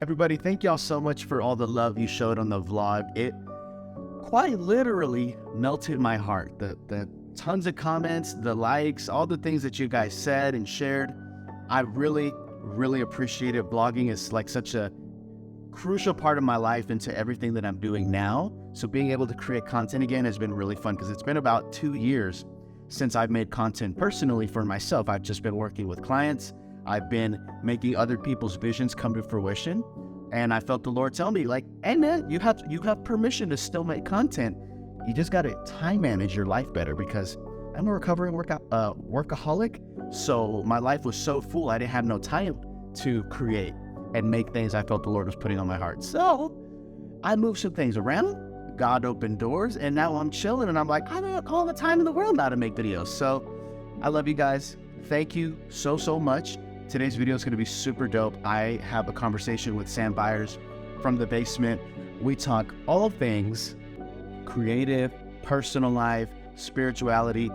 Everybody, thank y'all so much for all the love you showed on the vlog. It quite literally melted my heart. The tons of comments, the likes, all the things that you guys said and shared. I really, really appreciate it. Vlogging is like such a crucial part of my life into everything that I'm doing now. So being able to create content again has been really fun because it's been about 2 years since I've made content personally for myself. I've just been working with clients. I've been making other people's visions come to fruition. And I felt the Lord tell me, like, hey man, you have permission to still make content. You just got to time manage your life better, because I'm a recovering workaholic. So my life was so full, I didn't have no time to create and make things I felt the Lord was putting on my heart. So I moved some things around. God opened doors, and now I'm chilling, and I'm like, I don't have all the time in the world now to make videos. So I love you guys. Thank you so much. Today's video is going to be super dope. I have a conversation with Sam Byers from the basement. We talk all things creative, personal life, spirituality,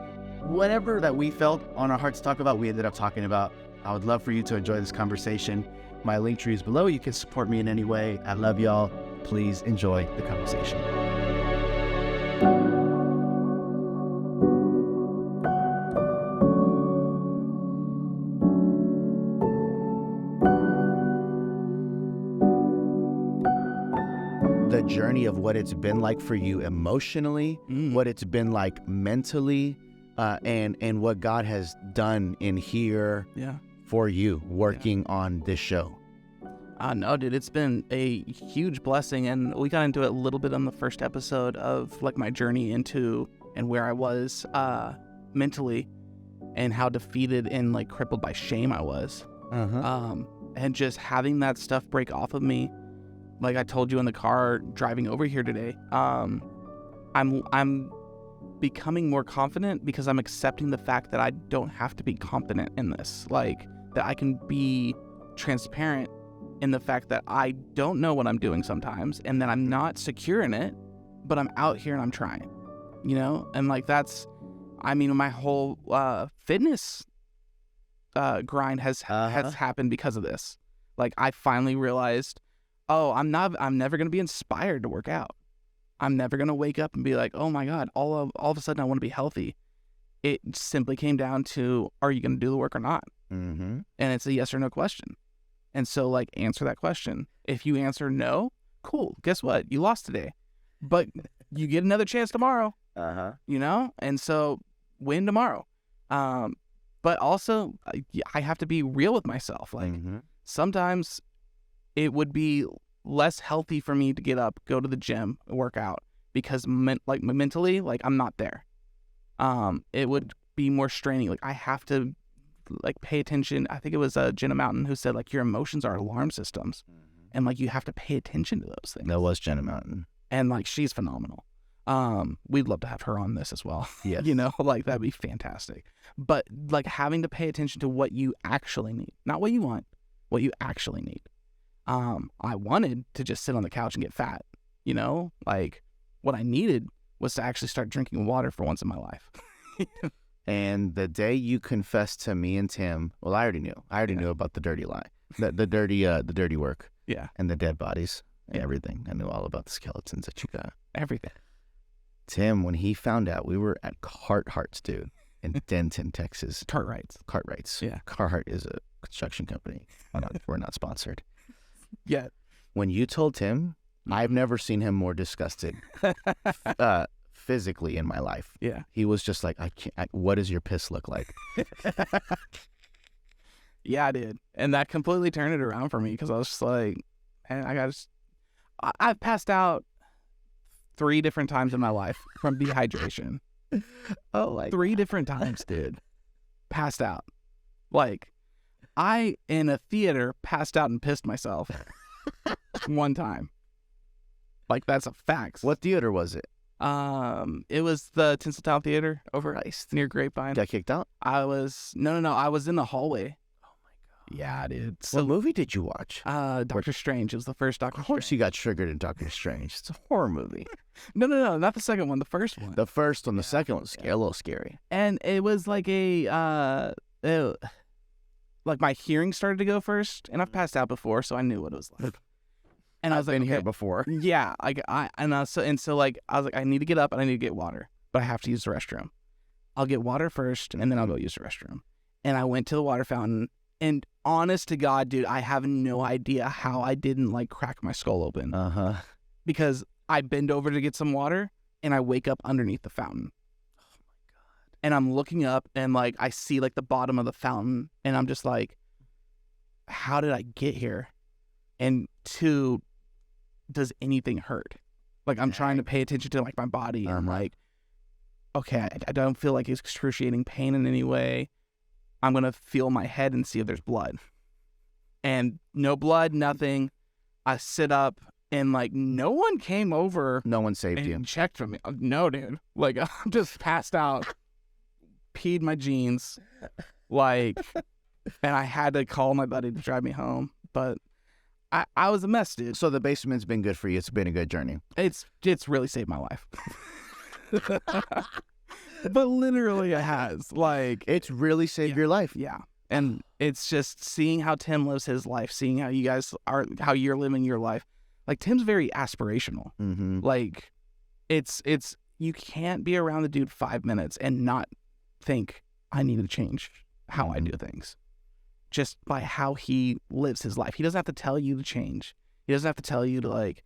whatever that we felt on our hearts to talk about, we ended up talking about. I would love for you to enjoy this conversation. My link tree is below. You can support me in any way. I love y'all. Please enjoy the conversation. The journey of what it's been like for you emotionally, what it's been like mentally, and what God has done in here for you working on this show. No, dude, it's been a huge blessing, and we got into it a little bit on the first episode of like my journey into and where I was mentally, and how defeated and like crippled by shame I was, and just having that stuff break off of me. Like I told you in the car driving over here today, I'm becoming more confident because I'm accepting the fact that I don't have to be confident in this. Like that I can be transparent in the fact that I don't know what I'm doing sometimes, and that I'm not secure in it, but I'm out here and I'm trying, you know? And like that's, I mean, my whole fitness grind has happened because of this. Like I finally realized, oh, I'm never going to be inspired to work out. I'm never going to wake up and be like, oh my God, all of a sudden I want to be healthy. It simply came down to, are you going to do the work or not? And it's a yes or no question. And so like, answer that question. If you answer no, cool. Guess what? You lost today, but you get another chance tomorrow, you know? And so win tomorrow. But also I have to be real with myself. Like sometimes it would be less healthy for me to get up, go to the gym, work out, because mentally, like I'm not there. It would be more straining. Like I have to like pay attention. I think it was Jenna Mountain who said like your emotions are alarm systems, and like you have to pay attention to those things. That was Jenna Mountain, and like she's phenomenal. We'd love to have her on this as well. Yes. You know, like that'd be fantastic. But like having to pay attention to what you actually need, not what you want, what you actually need. I wanted to just sit on the couch and get fat, you know, like what I needed was to actually start drinking water for once in my life. And the day you confessed to me and Tim, well, I already knew about the dirty lie, the dirty work, and the dead bodies and everything. I knew all about the skeletons that you got. Everything. Tim, when he found out, we were at Carthart's, dude, in Denton, Texas. Cartwrights. Yeah. Carhartt is a construction company. We're not sponsored. Yeah. When you told him, I've never seen him more disgusted physically in my life. Yeah. He was just like, what does your piss look like? Yeah, I did. And that completely turned it around for me, because I was just like, man, I've passed out 3 different times in my life from dehydration. Oh, like 3 different times, dude. Passed out. Like, I, in a theater, passed out and pissed myself one time. Like, that's a fact. What theater was it? It was the Tinseltown Theater over near Grapevine. Got kicked out? I was, no, I was in the hallway. Oh my God. Yeah, dude. So, what movie did you watch? Doctor Strange. It was the first Doctor Strange. Of course you got triggered in Doctor Strange. It's a horror movie. No, not the second one, the first one. The first one, the second one was a little scary. And it was like like my hearing started to go first, and I've passed out before, so I knew what it was like. And I was like, been here okay. before. Yeah, I was like, I need to get up and I need to get water, but I have to use the restroom. I'll get water first, and then I'll go use the restroom. And I went to the water fountain, and honest to God, dude, I have no idea how I didn't like crack my skull open. Because I bend over to get some water, and I wake up underneath the fountain. Oh my God! And I'm looking up, and like I see like the bottom of the fountain, and I'm just like, how did I get here? And two, does anything hurt? Like I'm trying to pay attention to like my body, and I'm like, okay, I don't feel like it's excruciating pain in any way. I'm gonna feel my head and see if there's blood, and no blood, nothing. I sit up, and like no one came over. No one saved you. And checked for me. No, dude. Like I'm just passed out, peed my jeans, like, and I had to call my buddy to drive me home, but. I was a mess, dude. So the basement's been good for you. It's been a good journey. It's really saved my life. But literally it has. Like, it's really saved your life. Yeah. And it's just seeing how Tim lives his life, seeing how you guys are, how you're living your life. Like, Tim's very aspirational. Like, it's you can't be around the dude 5 minutes and not think, I need to change how I do things. Just by how he lives his life. He doesn't have to tell you to change. He doesn't have to tell you to like,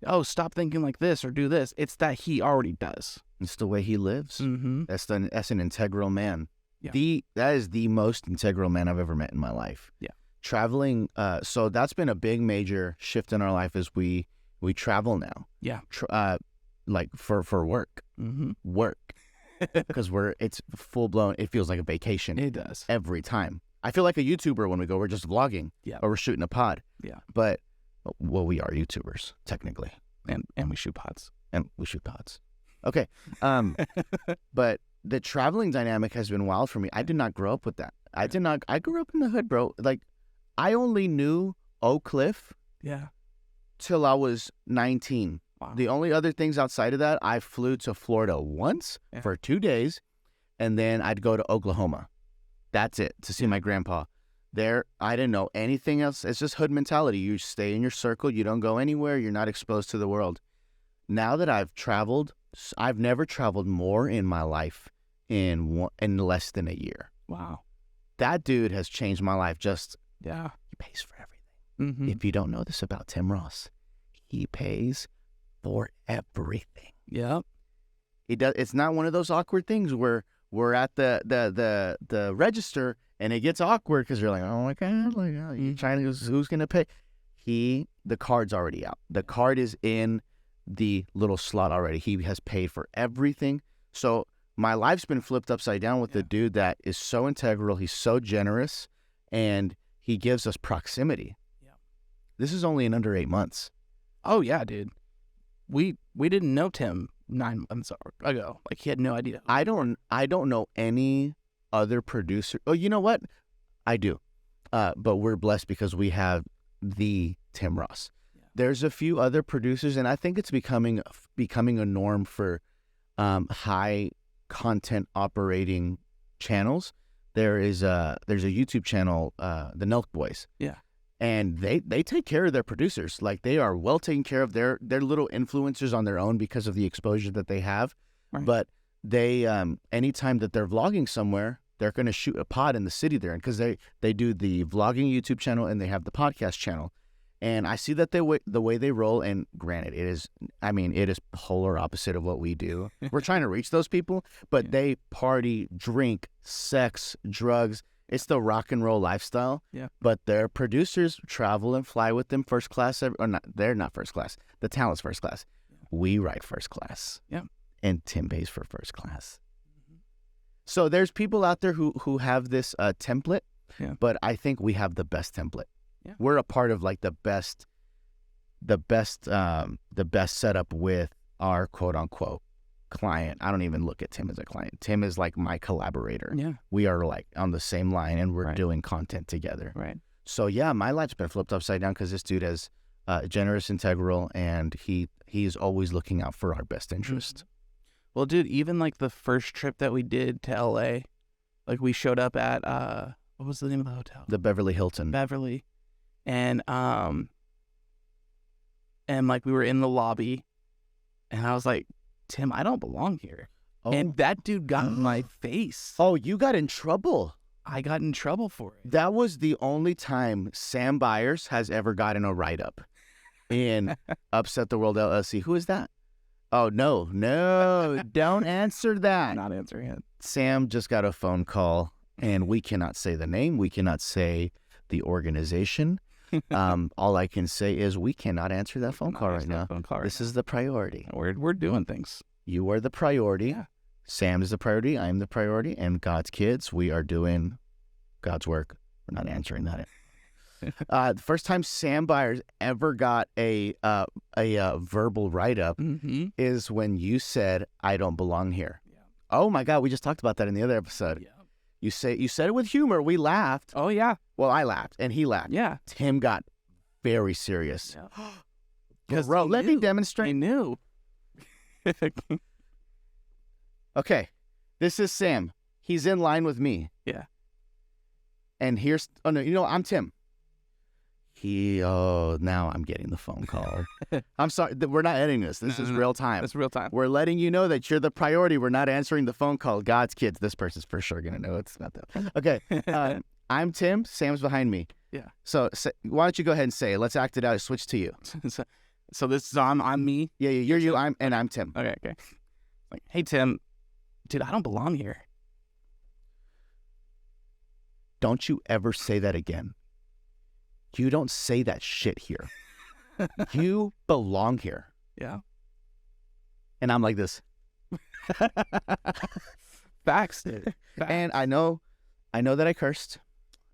oh, stop thinking like this or do this. It's that he already does. It's the way he lives. That's an integral man. Yeah. That is the most integral man I've ever met in my life. Yeah. Traveling, so that's been a big major shift in our life as we travel now. Yeah. Like for work. Work. Because it's full blown, it feels like a vacation. It does. Every time. I feel like a YouTuber when we go. We're just vlogging, or we're shooting a pod. Yeah. But, well, we are YouTubers, technically. And we shoot pods. Okay. But the traveling dynamic has been wild for me. I did not grow up with that. I grew up in the hood, bro. Like, I only knew Oak Cliff till I was 19. Wow. The only other things outside of that, I flew to Florida once for 2 days, and then I'd go to Oklahoma. That's it, to see my grandpa. There, I didn't know anything else. It's just hood mentality. You stay in your circle. You don't go anywhere. You're not exposed to the world. Now that I've traveled, I've never traveled more in my life in less than a year. Wow. That dude has changed my life. He pays for everything. If you don't know this about Tim Ross, he pays for everything. Yep. He does. It's not one of those awkward things where we're at the register and it gets awkward because you're like, oh my God, like, you trying to, who's going to pay? The card's already out. The card is in the little slot already. He has paid for everything. So my life's been flipped upside down with the dude that is so integral. He's so generous, and he gives us proximity. Yeah. This is only in under 8 months. Oh yeah, dude. We didn't know Tim 9 months ago. Like, he had no idea. I don't know any other producer. Oh, you know what? I do. But we're blessed because we have the Tim Ross. Yeah. There's a few other producers, and I think it's becoming a norm for high content operating channels. There's a YouTube channel, the Nelk Boys. Yeah. And they take care of their producers. Like, they are well taken care of. They're little influencers on their own because of the exposure that they have. Right. But they, anytime that they're vlogging somewhere, they're going to shoot a pod in the city they're in, because they do the vlogging YouTube channel and they have the podcast channel. And I see that the way they roll, and granted, it is polar opposite of what we do. We're trying to reach those people, but they party, drink, sex, drugs. It's the rock and roll lifestyle. Yeah. But their producers travel and fly with them first class. They're not first class. The talent's first class. Yeah. We ride first class. Yeah. And Tim pays for first class. Mm-hmm. So there's people out there who have this template. Yeah. But I think we have the best template. Yeah. We're a part of like the best setup with our quote unquote client. I don't even look at Tim as a client. Tim is like my collaborator. Yeah. We are like on the same line, and we're doing content together. Right. So yeah, my life's been flipped upside down because this dude is generous, integral, and he's always looking out for our best interest. Mm-hmm. Well, dude, even like the first trip that we did to LA, like we showed up at what was the name of the hotel? The Beverly Hilton. Beverly. And and like we were in the lobby, and I was like, Tim, I don't belong here. Oh. And that dude got in my face. Oh, you got in trouble. I got in trouble for it. That was the only time Sam Byers has ever gotten a write-up in Upset the World LLC. Who is that? Oh, no, don't answer that. I'm not answering it. Sam just got a phone call, and we cannot say the name. We cannot say the organization. All I can say is we cannot answer that phone call right now. This is the priority. We're doing things. You are the priority. Yeah. Sam is the priority. I'm the priority. And God's kids, we are doing God's work. We're not answering that. The first time Sam Byers ever got a verbal write-up is when you said, I don't belong here. Yeah. Oh, my God. We just talked about that in the other episode. Yeah. You said it with humor. We laughed. Oh, yeah. Well, I laughed, and he laughed. Yeah. Tim got very serious. Yeah. Bro, let me demonstrate. I knew. Okay. This is Sam. He's in line with me. Yeah. And here's... Oh, no, I'm Tim. Now I'm getting the phone call. I'm sorry. We're not editing this. This is real time. It's real time. We're letting you know that you're the priority. We're not answering the phone call. God's kids. This person's for sure going to know it's not that. Okay. I'm Tim. Sam's behind me. Yeah. So why don't you go ahead and say it? Let's act it out. Switch to you. So this is I'm me? Yeah, you're you. I'm Tim. Okay. Like, hey, Tim. Dude, I don't belong here. Don't you ever say that again. You don't say that shit here. You belong here. Yeah. And I'm like this. Facts, dude. Facts. And I know that I cursed.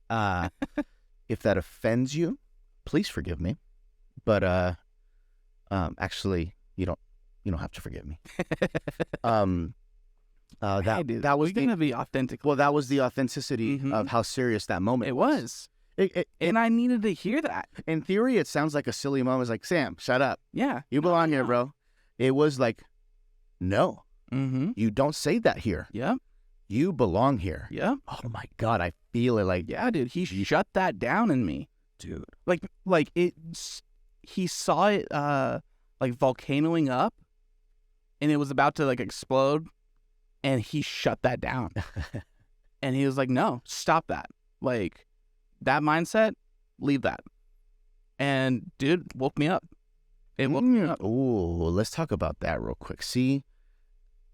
If that offends you, please forgive me. But actually, you don't have to forgive me. That was gonna be authentic. Well, that was the authenticity of how serious that moment was. And I needed to hear that. In theory, it sounds like a silly moment. It's like, Sam, shut up. Yeah. You belong here, bro. It was like, no. You don't say that here. Yeah. You belong here. Yeah. Oh, my God. I feel it like... Yeah, dude. He shut that down in me. Dude. Like it... He saw it, like, volcanoing up, and it was about to, like, explode, and he shut that down. And he was like, no, stop that. Like... That mindset, leave that. And, dude, woke me up. It woke me up. Ooh, let's talk about that real quick. See,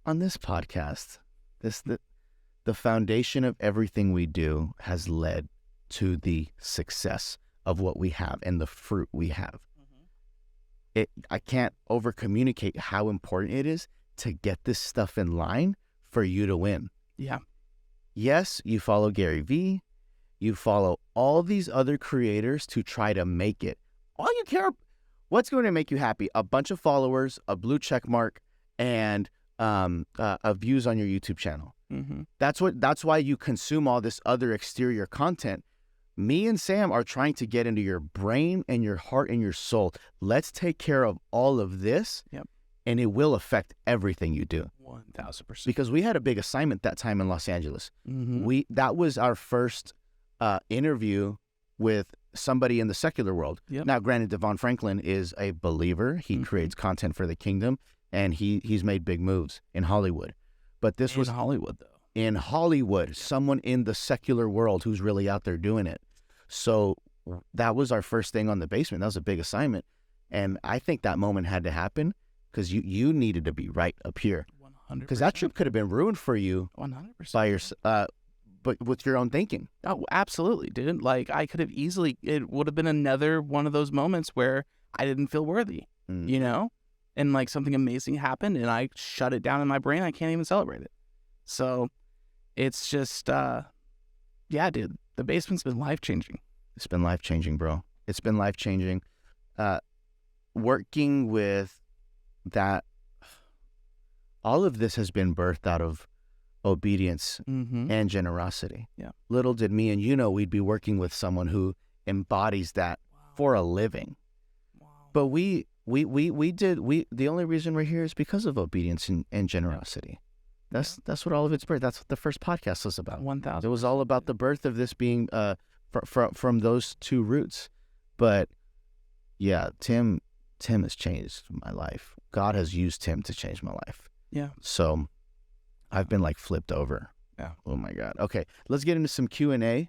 on this podcast, the foundation of everything we do has led to the success of what we have and the fruit we have. I can't over-communicate how important it is to get this stuff in line for you to win. Yeah. Yes, you follow Gary Vee. You follow all these other creators to try to make it. All you care, what's going to make you happy? A bunch of followers, a blue check mark, and views on your YouTube channel. That's why you consume all this other exterior content. Me and Sam are trying to get into your brain and your heart and your soul. Let's take care of all of this. Yep. And it will affect everything you do. 1,000%. Because we had a big assignment that time in Los Angeles. That was our first interview with somebody in the secular world. Yep. Now, granted, Devon Franklin is a believer. He creates content for the kingdom, and he's made big moves in Hollywood. But this was Hollywood, though. In Hollywood, someone in the secular world who's really out there doing it. So that was our first thing on the basement. That was a big assignment. And I think that moment had to happen because you needed to be right up here. 100%. Because that trip could have been ruined for you 100%. by your, but with your own thinking. Oh, absolutely, dude. Like, I could have easily, it would have been another one of those moments where I didn't feel worthy, you know? And, like, something amazing happened, and I shut it down in my brain. I can't even celebrate it. So, it's just, yeah, dude, the basement's been life-changing. It's been life-changing, bro. It's been life-changing. Working with that, all of this has been birthed out of obedience and generosity. Yeah. Little did me and you know we'd be working with someone who embodies that for a living. Wow. But the only reason we're here is because of obedience and generosity. That's what all of it's birthed. That's what the first podcast was about. 1,000. It was all about the birth of this being from those two roots. But yeah, Tim Tim has changed my life. God has used Tim to change my life. Yeah. So I've been like flipped over. Yeah. Oh my God. Okay. Let's get into some Q&A.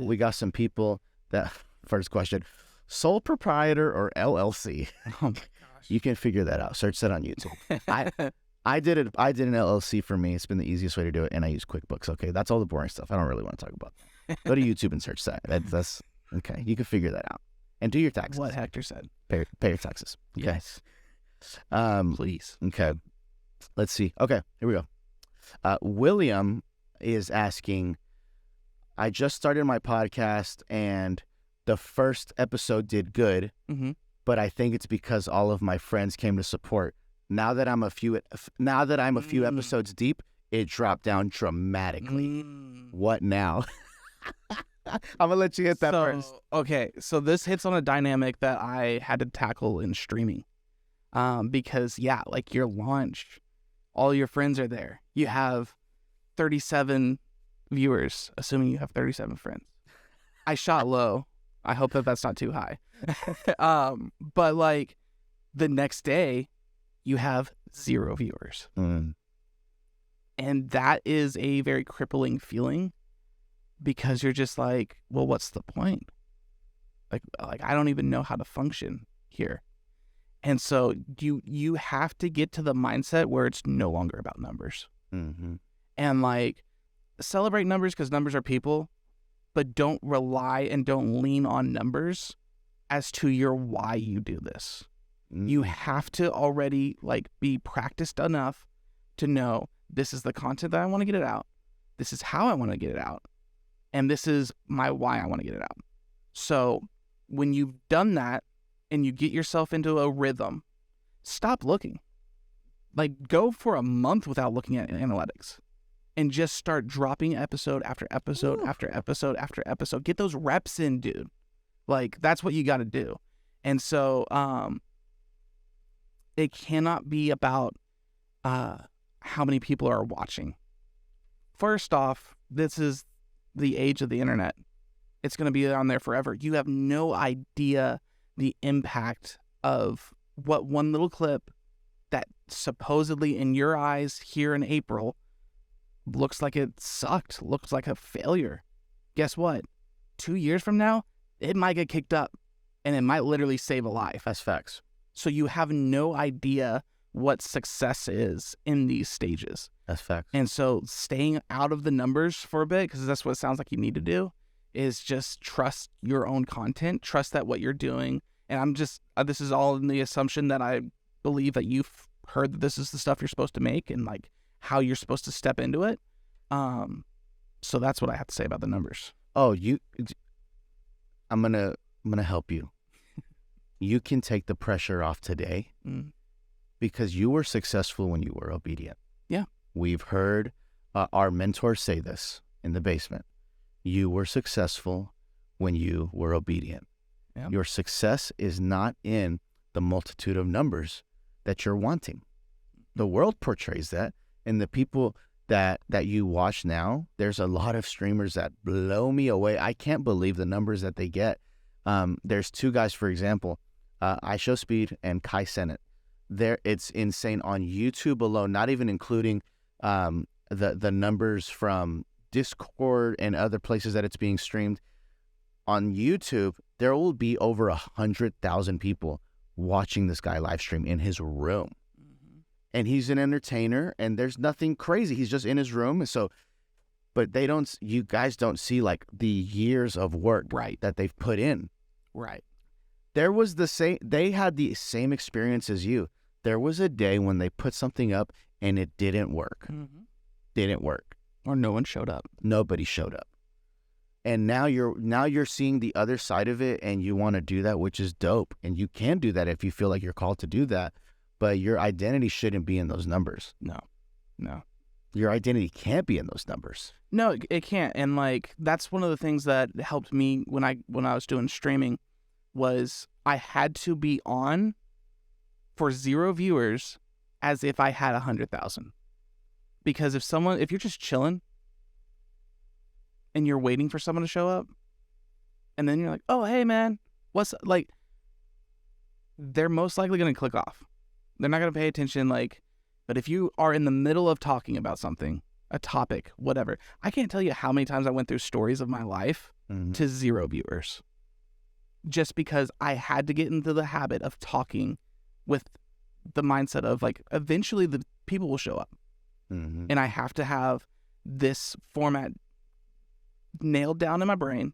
We got some people that, first question, sole proprietor or LLC? Oh my gosh. You can figure that out. Search that on YouTube. I did an LLC for me. It's been the easiest way to do it. And I use QuickBooks. Okay. That's all the boring stuff. I don't really want to talk about that. Go to YouTube and search that. That's okay. You can figure that out. And do your taxes. What Hector said. Pay your taxes. Okay. Yes. Please. Okay. Let's see. Okay. Here we go. William is asking, I just started my podcast and the first episode did good, but I think it's because all of my friends came to support. Now that I'm a few episodes deep, it dropped down dramatically. What now? I'm gonna let you hit that first. Okay, so this hits on a dynamic that I had to tackle in streaming, because like your launch, all your friends are there. You have 37 viewers, assuming you have 37 friends. I shot low. I hope that that's not too high. But like the next day, you have 0 viewers, and that is a very crippling feeling. Because you're just like, well, what's the point? Like I don't even know how to function here. And so you have to get to the mindset where it's no longer about numbers. And like celebrate numbers because numbers are people, but don't rely and don't lean on numbers as to your why you do this. You have to already like be practiced enough to know this is the content that I want to get it out. This is how I want to get it out. And this is my why I want to get it out. So when you've done that and you get yourself into a rhythm, stop looking. Like go for a month without looking at analytics and just start dropping episode after episode after episode after episode. Get those reps in, dude. Like that's what you got to do. And so it cannot be about how many people are watching. First off, this is the age of the internet. It's going to be on there forever. You have no idea the impact of what one little clip that supposedly in your eyes here in April looks like it sucked, looks like a failure. Guess what? 2 years from now, it might get kicked up and it might literally save a life. That's facts. So you have no idea what success is in these stages. That's facts. And so staying out of the numbers for a bit, because that's what it sounds like you need to do, is just trust your own content, trust that what you're doing. And I'm just, this is all in the assumption that I believe that you've heard that this is the stuff you're supposed to make and like how you're supposed to step into it. So that's what I have to say about the numbers. Oh, I'm gonna help you. You can take the pressure off today. Because you were successful when you were obedient. Yeah. We've heard our mentors say this in the basement. You were successful when you were obedient. Yeah. Your success is not in the multitude of numbers that you're wanting. The world portrays that, and the people that you watch now, there's a lot of streamers that blow me away. I can't believe the numbers that they get. There's 2 guys, for example, iShowSpeed and Kai Sennett. It's insane on YouTube alone, not even including the numbers from Discord and other places that it's being streamed. On YouTube, there will be over 100,000 people watching this guy live stream in his room. And he's an entertainer and there's nothing crazy. He's just in his room. So, but you guys don't see like the years of work that they've put in. Right. They had the same experience as you. There was a day when they put something up and it didn't work. Didn't work. Or no one showed up. Nobody showed up. And now you're seeing the other side of it and you want to do that, which is dope. And you can do that if you feel like you're called to do that. But your identity shouldn't be in those numbers. No. Your identity can't be in those numbers. No, it can't. And like that's one of the things that helped me when I was doing streaming was I had to be on for 0 viewers as if I had 100,000. Because if you're just chilling and you're waiting for someone to show up and then you're like, oh, hey man, what's like, they're most likely going to click off. They're not going to pay attention. But if you are in the middle of talking about something, a topic, whatever, I can't tell you how many times I went through stories of my life to 0 viewers, just because I had to get into the habit of talking with the mindset of eventually the people will show up, and I have to have this format nailed down in my brain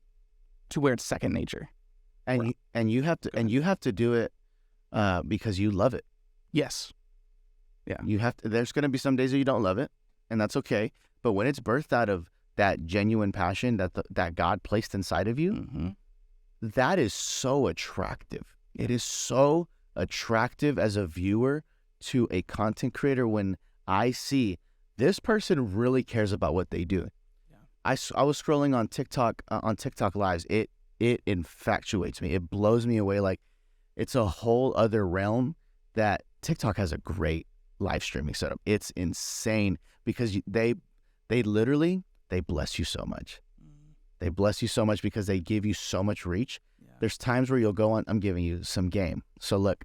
to where it's second nature. And you have to do it because you love it. Yes. Yeah. There's going to be some days that you don't love it, and that's okay. But when it's birthed out of that genuine passion that God placed inside of you, that is so attractive. It is so attractive as a viewer to a content creator when I see this person really cares about what they do. Yeah. I was scrolling on TikTok lives. It infatuates me. It blows me away. It's a whole other realm that TikTok has a great live streaming setup. It's insane because they literally bless you so much. They bless you so much because they give you so much reach. Yeah. There's times where you'll go on. I'm giving you some game. So look,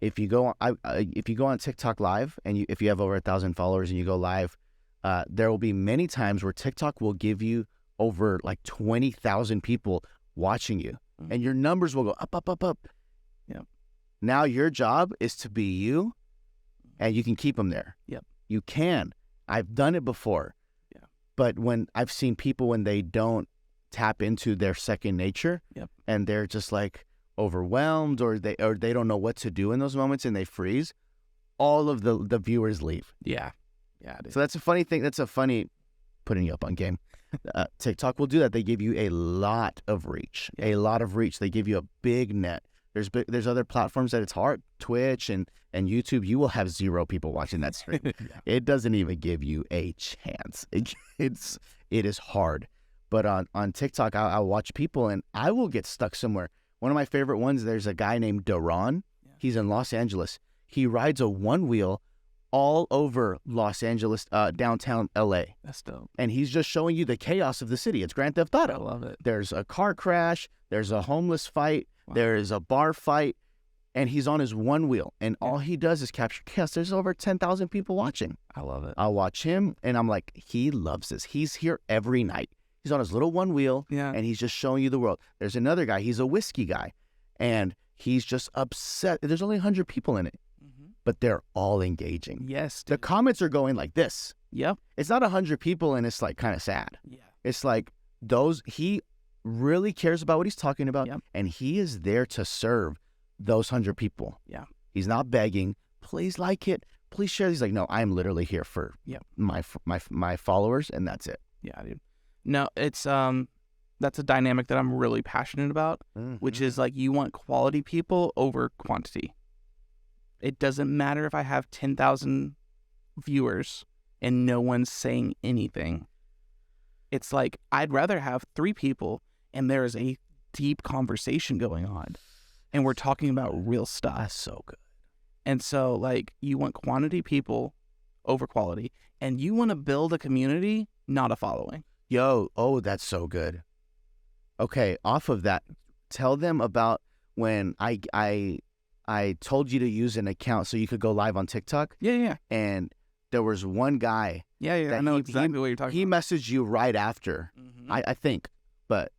if you go on TikTok live and if you have over 1,000 followers and you go live, there will be many times where TikTok will give you over 20,000 people watching you, and your numbers will go up, up, up, up. Yeah. Now your job is to be you, and you can keep them there. Yep. You can. I've done it before. Yeah. But when I've seen people when they don't tap into their second nature, and they're just overwhelmed, or they don't know what to do in those moments, and they freeze, all of the viewers leave. Yeah. Yeah. So that's a funny thing. That's a funny putting you up on game. TikTok will do that. They give you a lot of reach. They give you a big net. There's other platforms that it's hard. Twitch and YouTube, you will have 0 people watching that stream. It doesn't even give you a chance. It is hard. But on TikTok, I'll watch people and I will get stuck somewhere. One of my favorite ones, there's a guy named Daron. Yeah. He's in Los Angeles. He rides a one-wheel all over Los Angeles, downtown LA. That's dope. And he's just showing you the chaos of the city. It's Grand Theft Auto. I love it. There's a car crash. There's a homeless fight. Wow. There is a bar fight. And he's on his one wheel. And all he does is capture chaos. There's over 10,000 people watching. I love it. I'll watch him and I'm like, he loves this. He's here every night. He's on his little one wheel, and he's just showing you the world. There's another guy. He's a whiskey guy, and he's just upset. There's only 100 people in it, but they're all engaging. Yes. The comments are going like this. Yep. It's not 100 people, and it's kind of sad. Yeah. It's he really cares about what he's talking about, and he is there to serve those 100 people. Yeah. He's not begging, please like it, please share. He's like, no, I'm literally here for my followers, and that's it. Yeah, dude. No, it's that's a dynamic that I'm really passionate about, which is you want quality people over quantity. It doesn't matter if I have 10,000 viewers and no one's saying anything. It's I'd rather have 3 people and there is a deep conversation going on and we're talking about real stuff. That's so good. And so you want quantity people over quality, and you want to build a community, not a following. That's so good. Okay, off of that, tell them about when I told you to use an account so you could go live on TikTok. Yeah. And there was one guy. Yeah. I know exactly what you're talking about. He messaged you right after, I think. But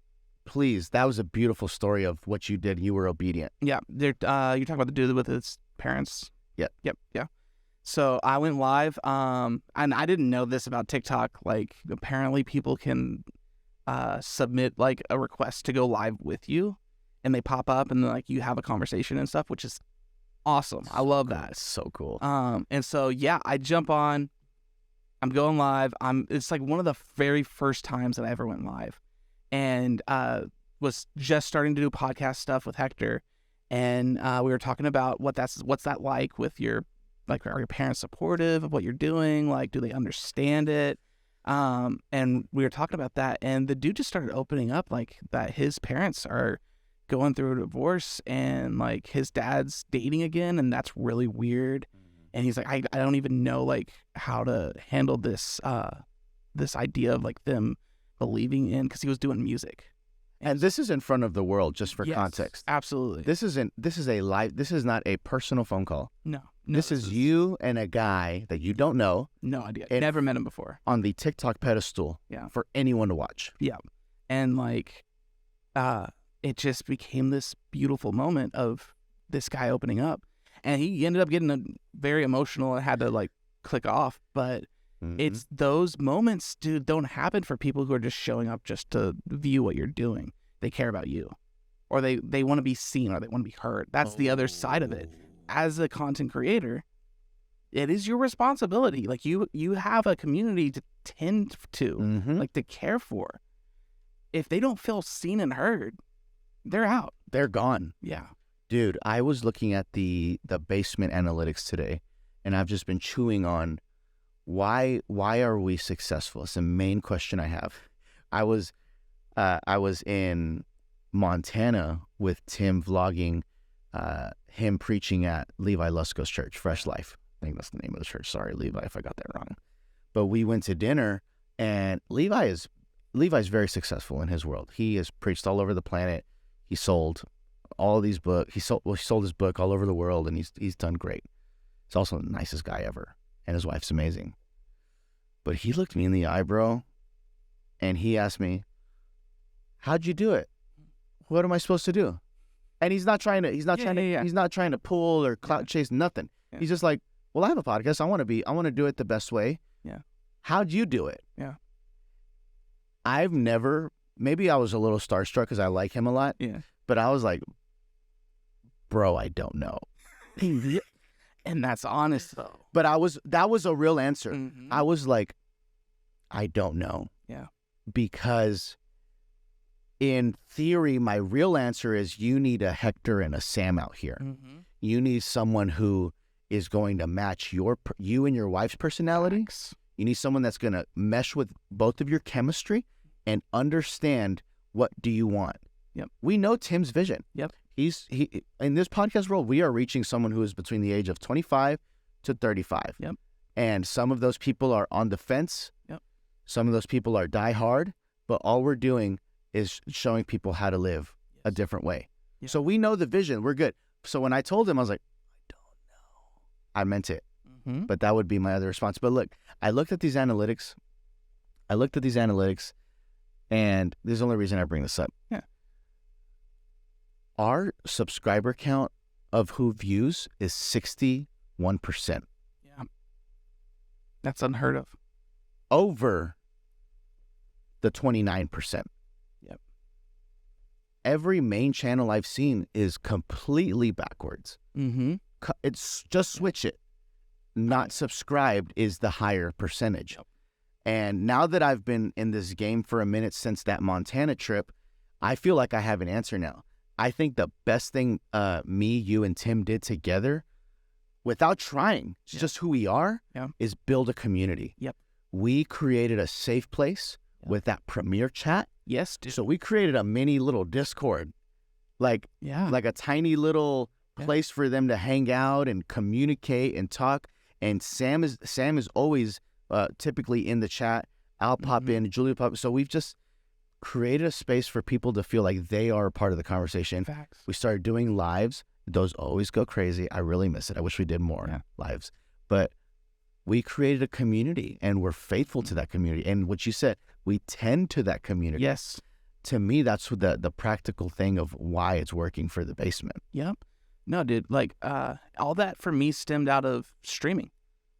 please, that was a beautiful story of what you did. You were obedient. Yeah. You're talking about the dude with his parents. Yep. Yeah. So I went live, and I didn't know this about TikTok. Apparently people can submit a request to go live with you, and they pop up, and then you have a conversation and stuff, which is awesome. I love that. It's so cool. And so I jump on. I'm going live. It's one of the very first times that I ever went live, and was just starting to do podcast stuff with Hector, and we were talking about what's that like with your. Are your parents supportive of what you're doing? Do they understand it? And we were talking about that, and the dude just started opening up that his parents are going through a divorce, and his dad's dating again, and that's really weird. And he's I don't even know how to handle this this idea of them believing in, because he was doing music. And this is in front of the world, just for Yes, context. Absolutely. This is not a personal phone call. No. This is you and a guy that you don't know. No idea. Never met him before. On the TikTok pedestal. Yeah. For anyone to watch. Yeah. And like, it just became this beautiful moment of this guy opening up. And he ended up getting very emotional and had to like click off. But it's those moments, dude, don't happen for people who are just showing up just to view what you're doing. They care about you. Or they want to be seen, or they want to be heard. That's the other side of it. As a content creator, it is your responsibility. Like you have a community to tend to, like to care for. If they don't feel seen and heard, they're out. They're gone. Yeah. Dude, I was looking at the basement analytics today, and I've just been chewing on why are we successful? It's the main question I have. I was in Montana with Tim vlogging him preaching at Levi Lusko's church, Fresh Life. I think that's the name of the church. Sorry, Levi, if I got that wrong. But we went to dinner, and Levi's very successful in his world. He has preached all over the planet. He sold all these books. He sold his book all over the world, and he's done great. He's also the nicest guy ever, and his wife's amazing. But he looked me in the eye, bro, and he asked me, "How'd you do it? What am I supposed to do?" And he's not trying to pull or clout chase, nothing. Yeah. He's just like, "Well, I have a podcast. I want to do it the best way." Yeah. How'd you do it? Yeah. Maybe I was a little starstruck because I like him a lot. Yeah. But I was like, bro, I don't know. And that's honest though. But that was a real answer. Mm-hmm. I was like, I don't know. Yeah. Because in theory, my real answer is you need a Hector and a Sam out here. Mm-hmm. You need someone who is going to match you and your wife's personality. Thanks. You need someone that's going to mesh with both of your chemistry and understand what do you want. Yep. We know Tim's vision. Yep. He in this podcast world, we are reaching someone who is between the age of 25 to 35. Yep. And some of those people are on the fence. Yep. Some of those people are die hard, but all we're doing is showing people how to live a different way. Yep. So we know the vision. We're good. So when I told him, I was like, I don't know. I meant it. Mm-hmm. But that would be my other response. But look, I looked at these analytics. And this is the only reason I bring this up. Yeah. Our subscriber count of who views is 61%. Yeah. That's unheard of. Over the 29%. Yep. Every main channel I've seen is completely backwards. Mm-hmm. It's just switch it. Not subscribed is the higher percentage. Yep. And now that I've been in this game for a minute since that Montana trip, I feel like I have an answer now. I think the best thing me, you, and Tim did together, without trying, it's just who we are, is build a community. Yep. We created a safe place with that premiere chat. Yes, dude. So we created a mini little Discord, like a tiny little place for them to hang out and communicate and talk. And Sam is always typically in the chat. I'll pop in, Julia pop. So we've just created a space for people to feel like they are a part of the conversation. Facts. We started doing lives. Those always go crazy. I really miss it. I wish we did more lives. But we created a community, and we're faithful to that community. And what you said, we tend to that community. Yes. To me, that's what the practical thing of why it's working for the basement. Yep. No, dude, like all that for me stemmed out of streaming.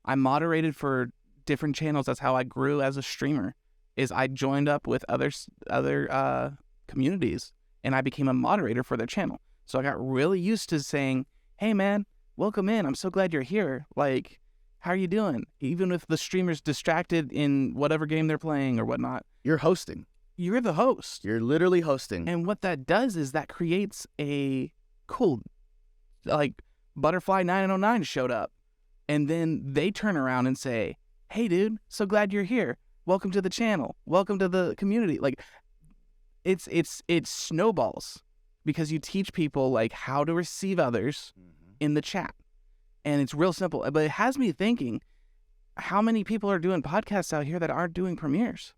I moderated for different channels. That's how I grew as a streamer. Is I joined up with other communities, and I became a moderator for their channel. So I got really used to saying, "Hey, man, welcome in. I'm so glad you're here. Like, how are you doing?" Even if the streamer's distracted in whatever game they're playing or whatnot, you're hosting. You're the host. You're literally hosting. And what that does is that creates a cool, like, Butterfly 909 showed up, and then they turn around and say, "Hey, dude, so glad you're here. Welcome to the channel. Welcome to the community." Like, it's snowballs because you teach people like how to receive others in the chat, and it's real simple. But it has me thinking, how many people are doing podcasts out here that aren't doing premieres?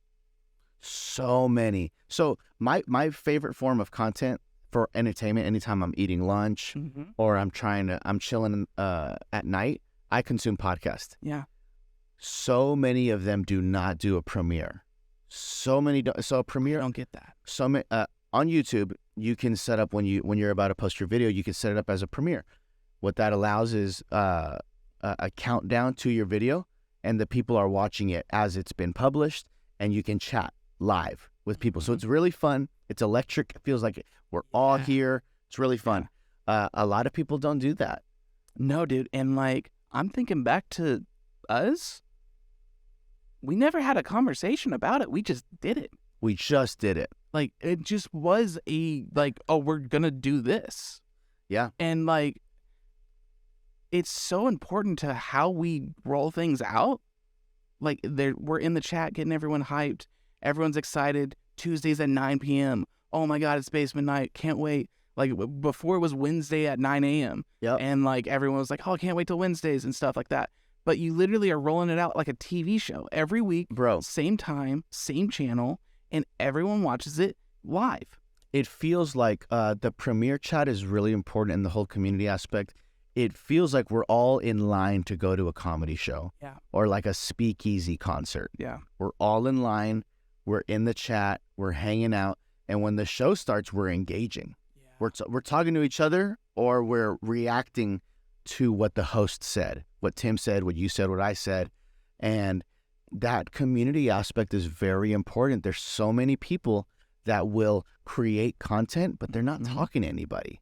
So many. So my favorite form of content for entertainment, anytime I'm eating lunch or I'm chilling at night, I consume podcasts. Yeah. So many of them do not do a premiere. So many don't. So a premiere, I don't get that. so many, on YouTube, you can set up when you're about to post your video, you can set it up as a premiere. What that allows is a countdown to your video, and the people are watching it as it's been published, and you can chat live with people. So it's really fun. It's electric. It feels like we're all here. It's really fun. A lot of people don't do that. No, dude. And like, I'm thinking back to us. We never had a conversation about it. We just did it. We just did it. Like, it just was oh, we're going to do this. Yeah. And like, it's so important to how we roll things out. Like, we're in the chat getting everyone hyped. Everyone's excited. Tuesdays at 9 p.m. Oh my God, it's basement night. Can't wait. Like, before it was Wednesday at 9 a.m. Yep. And like, everyone was like, oh, I can't wait till Wednesdays and stuff like that. But you literally are rolling it out like a TV show every week. Bro. Same time, same channel, and everyone watches it live. It feels like the premiere chat is really important in the whole community aspect. It feels like we're all in line to go to a comedy show. Yeah. Or like a speakeasy concert. Yeah. We're all in line. We're in the chat. We're hanging out. And when the show starts, we're engaging. Yeah. We're talking to each other, or we're reacting to what the host said, what Tim said, what you said, what I said. And that community aspect is very important. There's so many people that will create content, but they're not talking to anybody.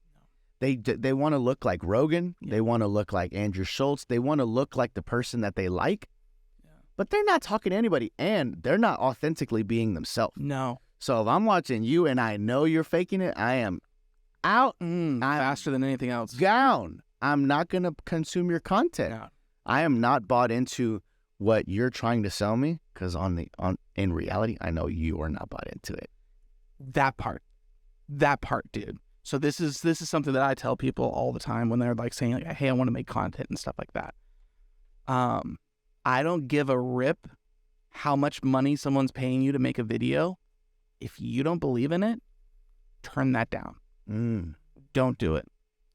They want to look like Rogan. Yeah. They want to look like Andrew Schultz. They want to look like the person that they like, but they're not talking to anybody, and they're not authentically being themselves. No. So if I'm watching you and I know you're faking it, I am out. I'm faster than anything else. Down. I'm not going to consume your content. Yeah. I am not bought into what you're trying to sell me, because in reality, I know you are not bought into it. That part, dude. So this is something that I tell people all the time when they're like saying like, hey, I want to make content and stuff like that. I don't give a rip how much money someone's paying you to make a video. If you don't believe in it, turn that down. Don't do it.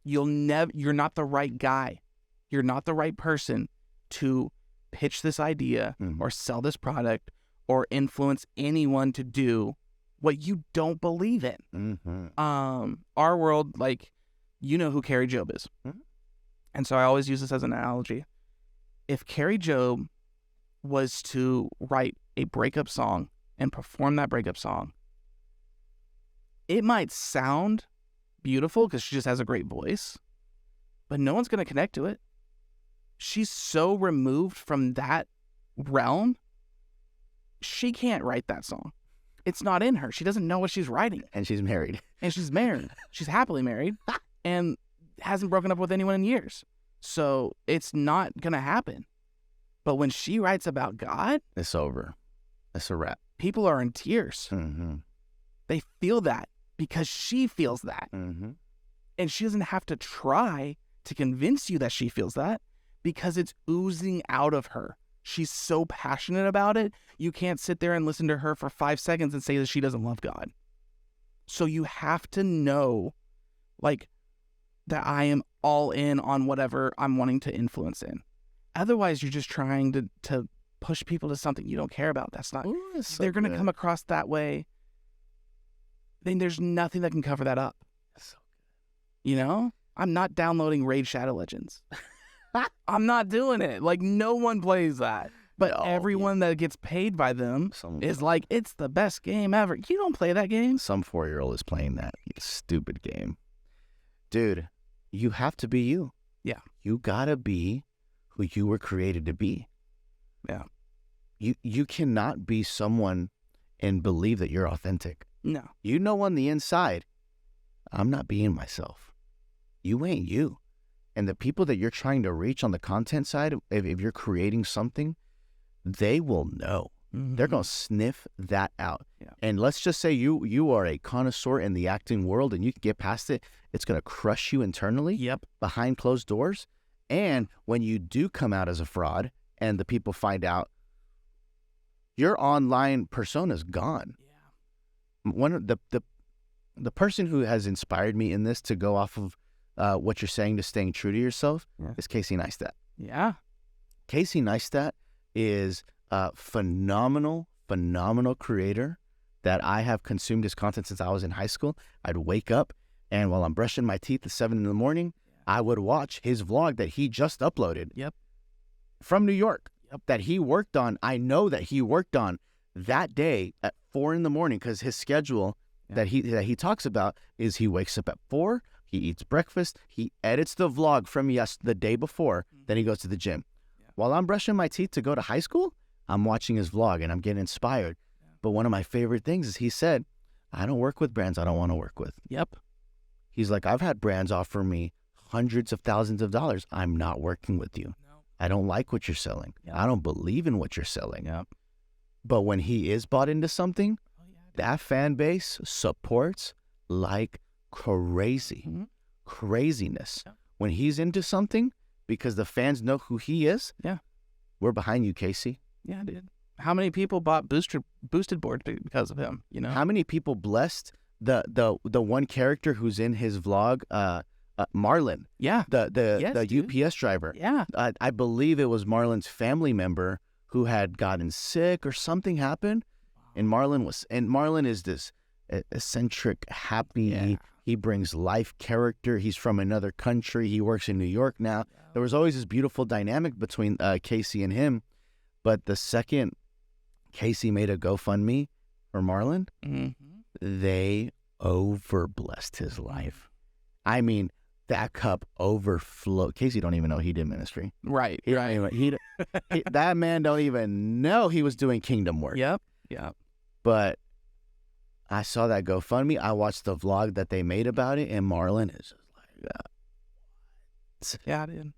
You're not the right guy. You're not the right person to pitch this idea or sell this product or influence anyone to do what you don't believe in. Our world, like, you know who Carrie Job is. And so I always use this as an analogy. If Carrie Job was to write a breakup song and perform that breakup song, it might sound beautiful because she just has a great voice, but no one's going to connect to it. She's so removed from that realm, she can't write that song. It's not in her. She doesn't know what she's writing. And she's married. She's happily married and hasn't broken up with anyone in years. So it's not going to happen. But when she writes about God, it's over. It's a wrap. People are in tears. They feel that because she feels that. And she doesn't have to try to convince you that she feels that, because it's oozing out of her. She's so passionate about it, you can't sit there and listen to her for 5 seconds and say that she doesn't love God. So you have to know, like, that I am all in on whatever I'm wanting to influence in. Otherwise, you're just trying to push people to something you don't care about. That's not... they're going to come across that way. Then there's nothing that can cover that up. That's so good. You know? I'm not downloading Raid Shadow Legends. I'm not doing it. Like, no one plays that. But everyone that gets paid by them is like, it's the best game ever. You don't play that game. Some 4-year-old is playing that stupid game. Dude, you have to be you. Yeah. You gotta be who you were created to be. Yeah. You cannot be someone and believe that you're authentic. No. You know on the inside, I'm not being myself. You ain't you. And the people that you're trying to reach on the content side, if you're creating something, they will know. They're going to sniff that out. Yeah. And let's just say you are a connoisseur in the acting world and you can get past it. It's going to crush you internally behind closed doors. And when you do come out as a fraud and the people find out, your online persona's gone. Yeah. One of the person who has inspired me in this to go off of what you're saying to staying true to yourself is Casey Neistat. Yeah. Casey Neistat is a phenomenal creator that I have consumed his content since I was in high school. I'd wake up, and while I'm brushing my teeth at 7 in the morning, I would watch his vlog that he just uploaded. Yep. From New York. Yep. That he worked on. I know that he worked on that day at 4 in the morning, because his schedule that he talks about is he wakes up at 4, he eats breakfast, he edits the vlog from the day before, then he goes to the gym. Yeah. While I'm brushing my teeth to go to high school, I'm watching his vlog and I'm getting inspired. Yeah. But one of my favorite things is he said, I don't work with brands I don't want to work with. Yep. He's like, I've had brands offer me hundreds of thousands of dollars. I'm not working with you. No. I don't like what you're selling. Yep. I don't believe in what you're selling. Yep. But when he is bought into something, that fan base supports like crazy. Mm-hmm. Craziness. Yeah. When he's into something, because the fans know who he is, we're behind you, Casey. Yeah, dude. How many people bought boosted boards because of him? You know, how many people blessed the one character who's in his vlog, Marlon? Yeah, the UPS driver. Yeah, I believe it was Marlon's family member who had gotten sick or something happened. And Marlon is this eccentric, happy. Yeah. He brings life character. He's from another country. He works in New York now. Yeah. There was always this beautiful dynamic between Casey and him. But the second Casey made a GoFundMe for Marlon, they overblessed his life. I mean, that cup overflowed. Casey don't even know he did ministry. Right. That man don't even know he was doing kingdom work. Yep. But I saw that GoFundMe. I watched the vlog that they made about it, and Marlon is just like, yeah, dude.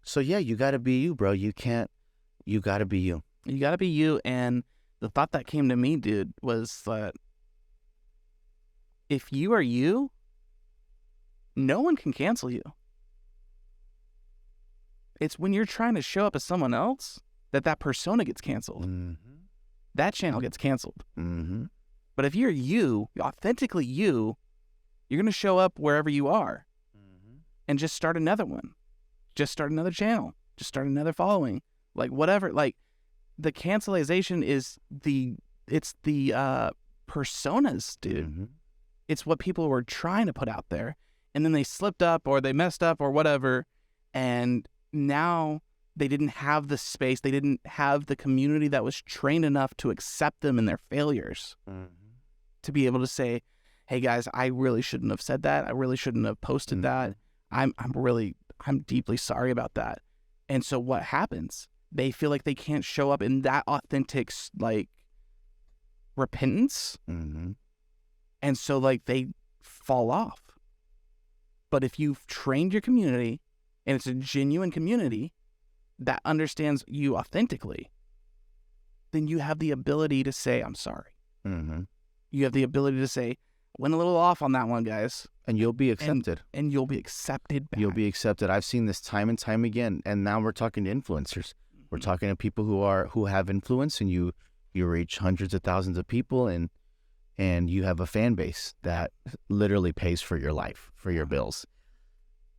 So yeah, you got to be you, bro. You got to be you. You got to be you. And the thought that came to me, dude, was that if you are you, no one can cancel you. It's when you're trying to show up as someone else that persona gets canceled. Mm-hmm. That channel gets canceled. Mm-hmm. But if you're you, authentically you, you're going to show up wherever you are and just start another one. Just start another channel. Just start another following. Like whatever. Like the cancelization is the personas, dude. Mm-hmm. It's what people were trying to put out there. And then they slipped up or they messed up or whatever. And now they didn't have the space. They didn't have the community that was trained enough to accept them in their failures. Mm-hmm. To be able to say, hey guys, I really shouldn't have said that. I really shouldn't have posted that. I'm deeply sorry about that. And so what happens? They feel like they can't show up in that authentic, like, repentance. Mm-hmm. And so, like, they fall off. But if you've trained your community and it's a genuine community that understands you authentically, then you have the ability to say, I'm sorry. Mm-hmm. You have the ability to say, went a little off on that one, guys. And you'll be accepted. And you'll be accepted back. You'll be accepted. I've seen this time and time again. And now we're talking to influencers. Mm-hmm. We're talking to people who have influence, and you reach hundreds of thousands of people, and you have a fan base that literally pays for your life, for your bills.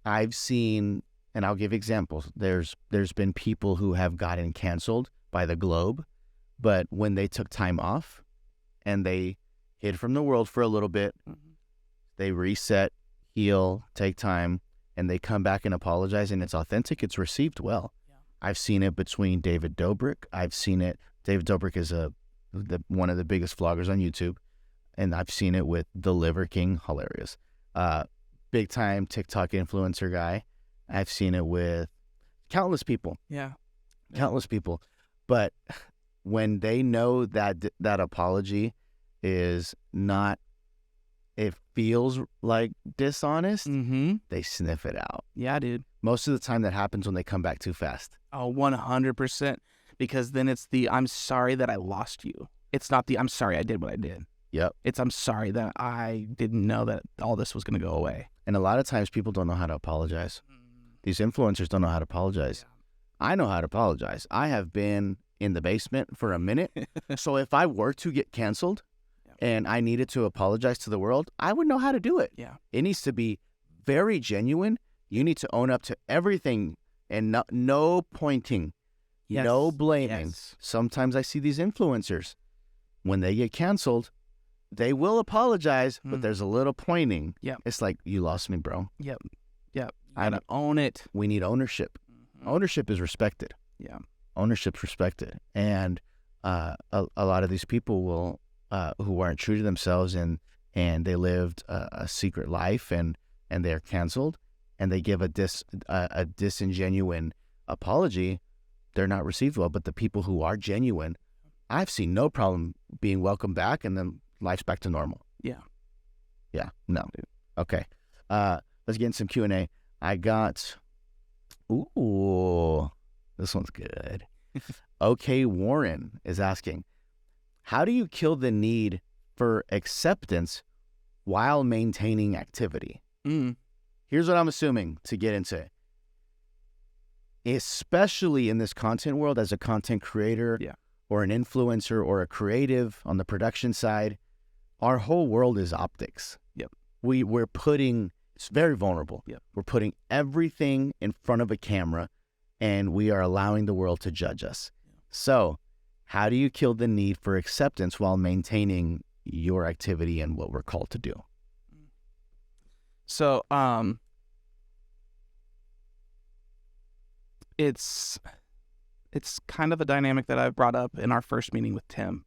I've seen, and I'll give examples. There's been people who have gotten canceled by the Globe, but when they took time off and they hid from the world for a little bit, they reset, heal, take time, and they come back and apologize, and it's authentic. It's received well. Yeah. I've seen it between David Dobrik. David Dobrik is one of the biggest vloggers on YouTube, and I've seen it with the Liver King, hilarious, big time TikTok influencer guy. I've seen it with countless people. Yeah. Countless people. But when they know that apology is not, it feels like dishonest, they sniff it out. Yeah, dude. Most of the time that happens when they come back too fast. Oh, 100%. Because then it's the, I'm sorry that I lost you. It's not the, I'm sorry I did what I did. Yep. It's, I'm sorry that I didn't know that all this was going to go away. And a lot of times people don't know how to apologize. These influencers don't know how to apologize. Yeah. I know how to apologize. I have been in the basement for a minute. So if I were to get canceled and I needed to apologize to the world, I would know how to do it. Yeah. It needs to be very genuine. You need to own up to everything and no pointing, no blaming. Yes. Sometimes I see these influencers, when they get canceled, they will apologize, but there's a little pointing. Yep. It's like, you lost me, bro. Yep. You gotta own it. We need ownership. Ownership is respected. Yeah. Ownership's respected. And a lot of these people will, who aren't true to themselves and they lived a secret life and they're canceled and they give a disingenuine apology, they're not received well. But the people who are genuine, I've seen no problem being welcomed back and then life's back to normal. Yeah. Yeah. No. Okay. Let's get in some Q&A. I got, this one's good. Okay, Warren is asking, how do you kill the need for acceptance while maintaining activity? Here's what I'm assuming to get into. Especially in this content world, as a content creator or an influencer or a creative on the production side, our whole world is optics. Yep. We're putting, it's very vulnerable. Yep. We're putting everything in front of a camera and we are allowing the world to judge us. So how do you kill the need for acceptance while maintaining your activity and what we're called to do? So, it's kind of a dynamic that I brought up in our first meeting with Tim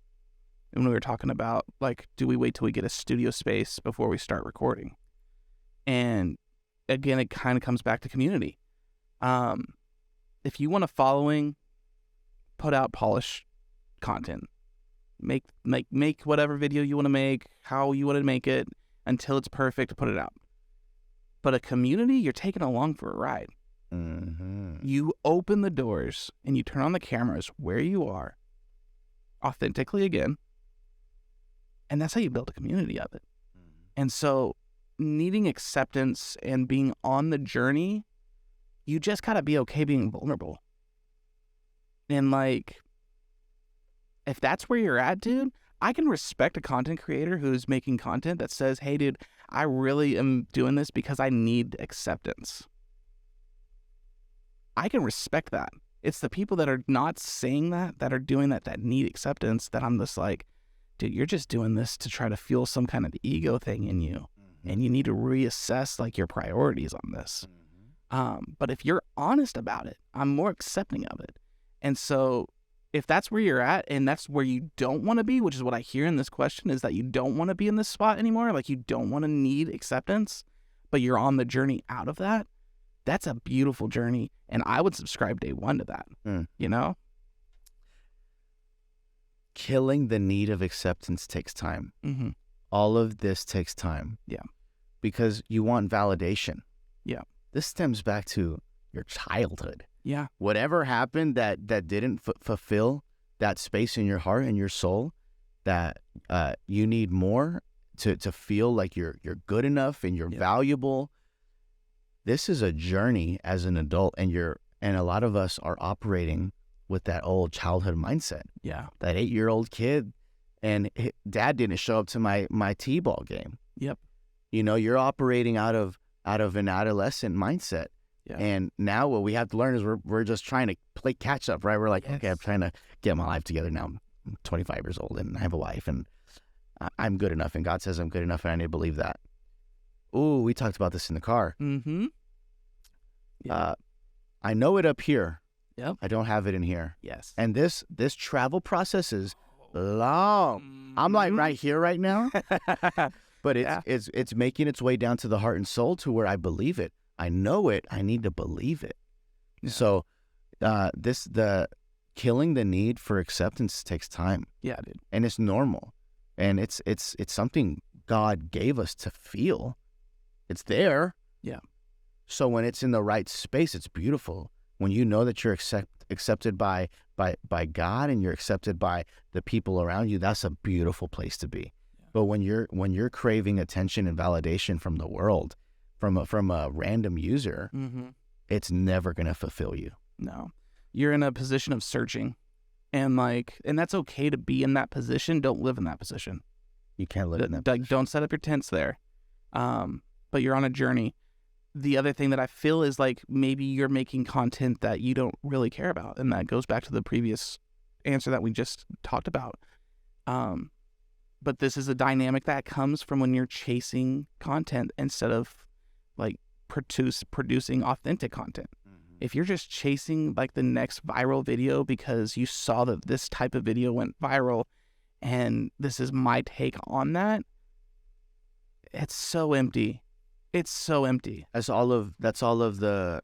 when we were talking about, like, do we wait till we get a studio space before we start recording? And again, it kind of comes back to community. If you want a following, put out polished content. Make whatever video you want to make, how you want to make it, until it's perfect, put it out. But a community, you're taking along for a ride. You open the doors and you turn on the cameras where you are, authentically again, and that's how you build a community of it. And so needing acceptance and being on the journey, you just gotta be okay being vulnerable. And like, if that's where you're at, dude, I can respect a content creator who's making content that says, hey, dude, I really am doing this because I need acceptance. I can respect that. It's the people that are not saying that are doing that need acceptance, that I'm just like, dude, you're just doing this to try to fuel some kind of ego thing in you. And you need to reassess like your priorities on this. But if you're honest about it, I'm more accepting of it. And so if that's where you're at and that's where you don't want to be, which is what I hear in this question, is that you don't want to be in this spot anymore. Like, you don't want to need acceptance, but you're on the journey out of that. That's a beautiful journey. And I would subscribe day one to that, you know? Killing the need of acceptance takes time. All of this takes time. Yeah. Because you want validation. Yeah. This stems back to your childhood. Yeah. Whatever happened that didn't fulfill that space in your heart and your soul, that you need more to feel like you're good enough and you're valuable. This is a journey as an adult, and a lot of us are operating with that old childhood mindset. Yeah. That 8-year-old kid, and dad didn't show up to my t-ball game. Yep. You know, you're operating out of an adolescent mindset. Yeah. And now what we have to learn is we're just trying to play catch up, right? We're like, okay, I'm trying to get my life together now. I'm 25 years old and I have a wife and I'm good enough, and God says I'm good enough, and I need to believe that. Ooh, we talked about this in the car. Yeah. I know it up here. Yep. I don't have it in here. Yes. And this travel process is long. I'm like right here right now. But it's making its way down to the heart and soul to where I believe it. I know it. I need to believe it. Yeah. So the killing the need for acceptance takes time. Yeah, dude. And it's normal. And it's something God gave us to feel. It's there. Yeah. So when it's in the right space, it's beautiful. When you know that you're accepted by God and you're accepted by the people around you, that's a beautiful place to be. Yeah. But when you're craving attention and validation from the world, from a random user, it's never going to fulfill you. No. You're in a position of searching, And that's okay to be in that position. Don't live in that position. You can't live in that Like, don't set up your tents there. But you're on a journey. The other thing that I feel is like maybe you're making content that you don't really care about. And that goes back to the previous answer that we just talked about. But this is a dynamic that comes from when you're chasing content instead of like producing authentic content. If you're just chasing like the next viral video because you saw that this type of video went viral and this is my take on that, it's so empty. It's so empty. That's all of the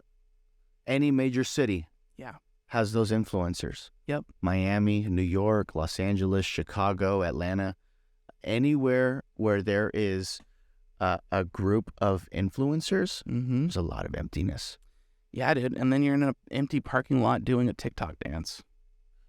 any major city. Yeah. Has those influencers. Yep. Miami, New York, Los Angeles, Chicago, Atlanta, anywhere where there is a group of influencers, there's a lot of emptiness. Yeah, dude. And then you're in an empty parking lot doing a TikTok dance,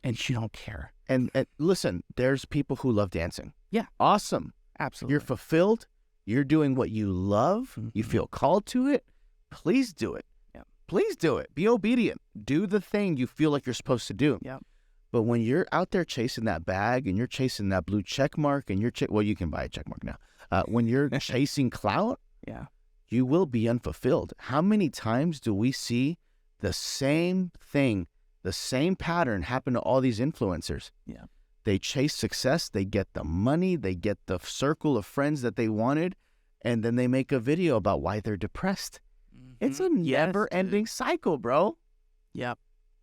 and you don't care. And listen, there's people who love dancing. Yeah. Awesome. Absolutely. You're fulfilled. You're doing what you love. You feel called to it. Please do it. Yeah. Please do it. Be obedient. Do the thing you feel like you're supposed to do. Yeah. But when you're out there chasing that bag and you're chasing that blue check mark and well, you can buy a check mark now. When you're chasing clout, yeah, you will be unfulfilled. How many times do we see the same thing, the same pattern happen to all these influencers? Yeah. They chase success, they get the money, they get the circle of friends that they wanted, and then they make a video about why they're depressed. It's a never-ending cycle, bro. Yep.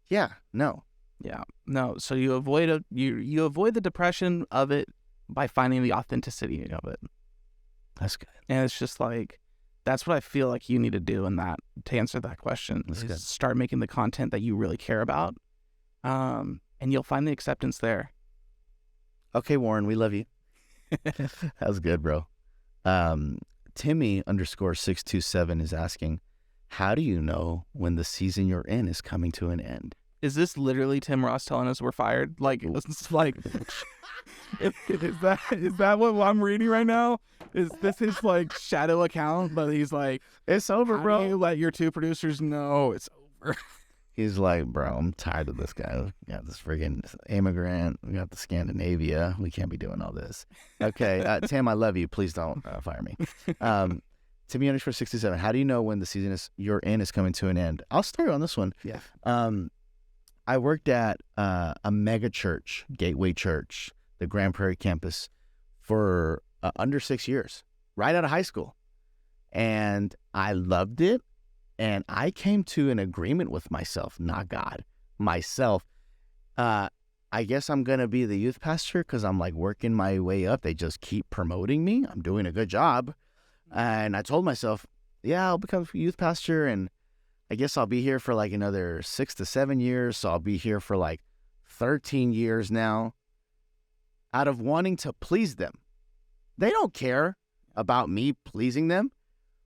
Yeah, no. Yeah. No, so you avoid you avoid the depression of it by finding the authenticity of it. That's good. And it's just like, that's what I feel like you need to do in that, to answer that question. That's good. Start making the content that you really care about, and you'll find the acceptance there. Okay, Warren, we love you. That was good, bro. Timmy _627 is asking, how do you know when the season you're in is coming to an end? Is this literally Tim Ross telling us we're fired? Like, it's like, is that what I'm reading right now? Is this his like shadow account? But he's like, it's over, how bro. do you let your two producers know it's over? He's like, bro, I'm tired of this guy. We got this friggin' immigrant. We got the Scandinavia. We can't be doing all this. Okay, Tim, I love you. Please don't fire me. Timmy _67. How do you know when the season you're in is coming to an end? I'll start on this one. Yeah. I worked at a mega church, Gateway Church, the Grand Prairie campus, for under 6 years, right out of high school. And I loved it. And I came to an agreement with myself, not God, myself. I guess I'm going to be the youth pastor because I'm like working my way up. They just keep promoting me. I'm doing a good job. And I told myself, yeah, I'll become youth pastor. And I guess I'll be here for like another 6 to 7 years. So I'll be here for like 13 years now, out of wanting to please them. They don't care about me pleasing them.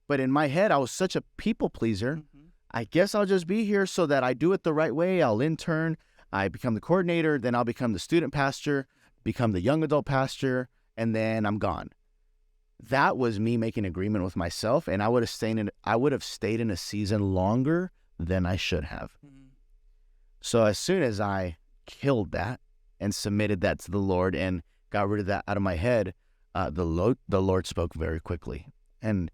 But in my head, I was such a people pleaser. I guess I'll just be here so that I do it the right way. I'll intern. I become the coordinator. Then I'll become the student pastor, become the young adult pastor, and then I'm gone. That was me making an agreement with myself, and I would have stayed in a season longer than I should have. So as soon as I killed that and submitted that to the Lord and got rid of that out of my head, the Lord spoke very quickly. And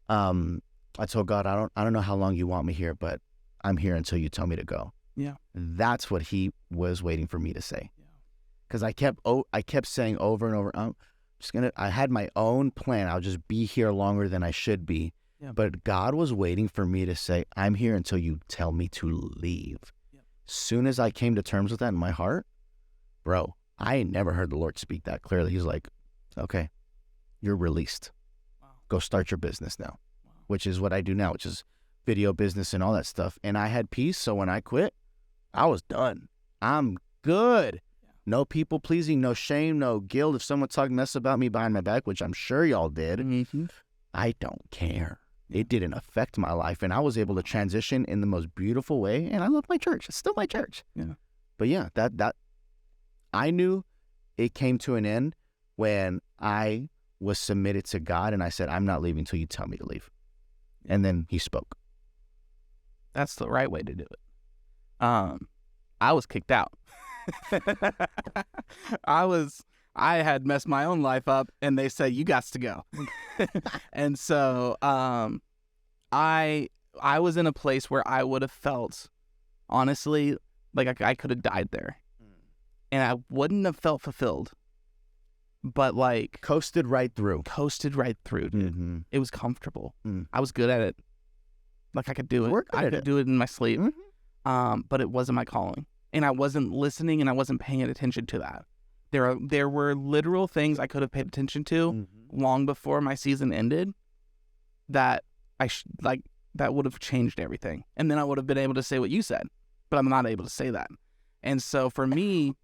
I told God, I don't know how long you want me here, but I'm here until you tell me to go. Yeah. That's what he was waiting for me to say. Because I kept saying over and over, I had my own plan. I'll just be here longer than I should be. Yeah. But God was waiting for me to say, I'm here until you tell me to leave. Yeah. Soon as I came to terms with that in my heart, bro, I never heard the Lord speak that clearly. He's like, okay, you're released. Go start your business now, which is what I do now, which is video business and all that stuff. And I had peace. So when I quit, I was done. I'm good. No people pleasing, no shame, no guilt. If someone talked mess about me behind my back, which I'm sure y'all did, I don't care. It didn't affect my life. And I was able to transition in the most beautiful way. And I love my church. It's still my church. Yeah. But yeah, that I knew it came to an end when I was submitted to God, and I said, I'm not leaving until you tell me to leave. And then he spoke. That's the right way to do it. I was kicked out. I had messed my own life up, and they said, you got to go. And so I was in a place where I would have felt, honestly, like I could have died there. And I wouldn't have felt fulfilled. But like... Coasted right through, dude. It was comfortable. I was good at it. Like I could do it. I could do it in my sleep. But it wasn't my calling. And I wasn't listening, and I wasn't paying attention to that. There were literal things I could have paid attention to long before my season ended that that would have changed everything. And then I would have been able to say what you said, but I'm not able to say that. And so for me,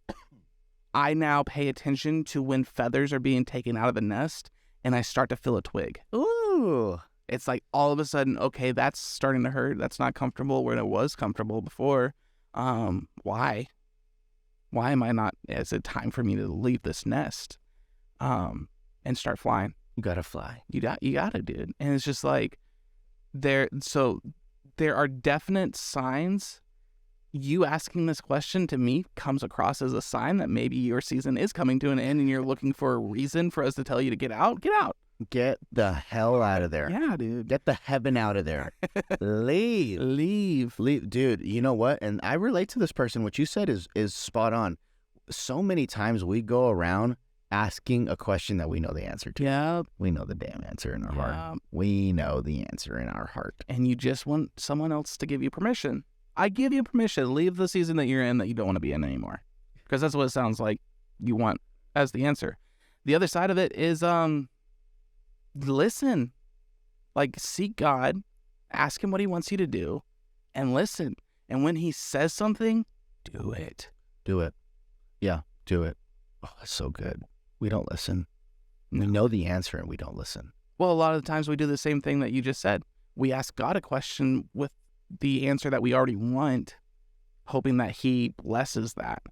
I now pay attention to when feathers are being taken out of a nest, and I start to feel a twig. Ooh. It's like all of a sudden, okay, that's starting to hurt. That's not comfortable where it was comfortable before. Why? Why am I not? Is it time for me to leave this nest, and start flying? You gotta fly. You gotta, dude. And it's just like there are definite signs. You asking this question to me comes across as a sign that maybe your season is coming to an end, and you're looking for a reason for us to tell you to get out. Get out. Get the hell out of there. Yeah, dude. Get the heaven out of there. Leave. Dude, you know what? And I relate to this person. What you said is spot on. So many times we go around asking a question that we know the answer to. Yeah. We know the damn answer in our heart. We know the answer in our heart. And you just want someone else to give you permission. I give you permission. Leave the season that you're in that you don't want to be in anymore. Because that's what it sounds like you want as the answer. The other side of it is listen. Like, seek God, ask him what he wants you to do, and listen. And when he says something, do it. Do it. Yeah, do it. Oh, that's so good. We don't listen. We know the answer and we don't listen. Well, a lot of the times we do the same thing that you just said. We ask God a question with the answer that we already want, hoping that he blesses that.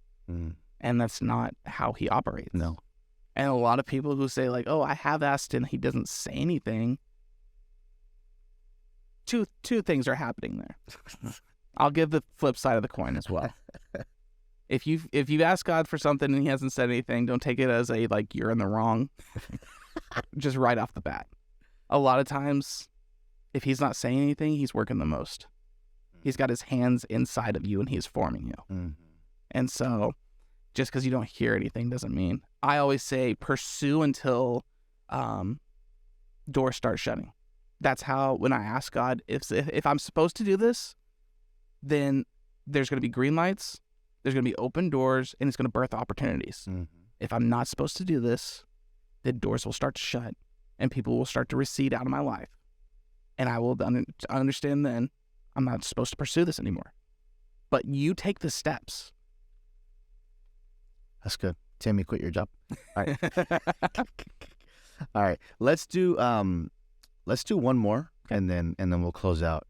And that's not how he operates. No. And a lot of people who say like, oh, I have asked and he doesn't say anything. Two things are happening there. I'll give the flip side of the coin as well. If you've asked God for something and he hasn't said anything, don't take it as a like you're in the wrong. Just right off the bat. A lot of times, if he's not saying anything, he's working the most. He's got his hands inside of you and he's forming you. And so just because you don't hear anything doesn't mean. I always say pursue until doors start shutting. That's how, when I ask God, if I'm supposed to do this, then there's going to be green lights, there's going to be open doors, and it's going to birth opportunities. If I'm not supposed to do this, then doors will start to shut, and people will start to recede out of my life. And I will understand then I'm not supposed to pursue this anymore. But you take the steps. That's good. Timmy, quit your job. All right. All right. Let's do one more, and then we'll close out.